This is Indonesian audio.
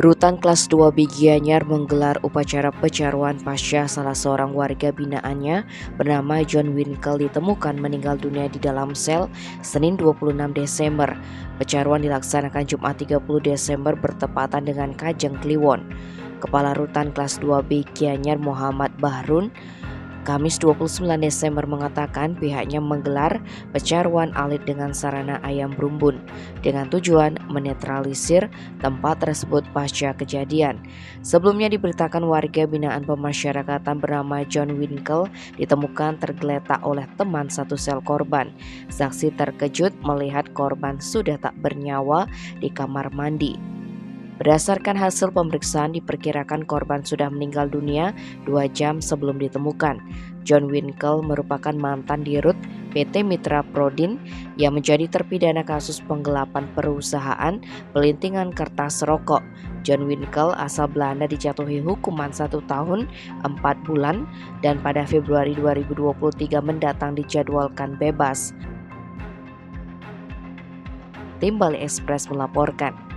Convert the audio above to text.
Rutan kelas 2 B Gianyar menggelar upacara pecaruan pasca salah seorang warga binaannya bernama John Winkel ditemukan meninggal dunia di dalam sel Senin 26 Desember. Pecaruan dilaksanakan Jumat 30 Desember bertepatan dengan Kajang Kliwon. Kepala Rutan kelas 2 B Gianyar Muhammad Bahrun Kamis 29 Desember mengatakan pihaknya menggelar pecaruan alit dengan sarana ayam berumbun dengan tujuan menetralisir tempat tersebut pasca kejadian. Sebelumnya diberitakan warga binaan pemasyarakatan bernama John Winkel ditemukan tergeletak oleh teman satu sel korban. Saksi terkejut melihat korban sudah tak bernyawa di kamar mandi. Berdasarkan hasil pemeriksaan diperkirakan korban sudah meninggal dunia 2 jam sebelum ditemukan. John Winkel merupakan mantan dirut PT Mitra Prodin yang menjadi terpidana kasus penggelapan perusahaan pelintingan kertas rokok. John Winkel asal Belanda dijatuhi hukuman 1 tahun 4 bulan dan pada Februari 2023 mendatang dijadwalkan bebas. Tim Bali Express melaporkan.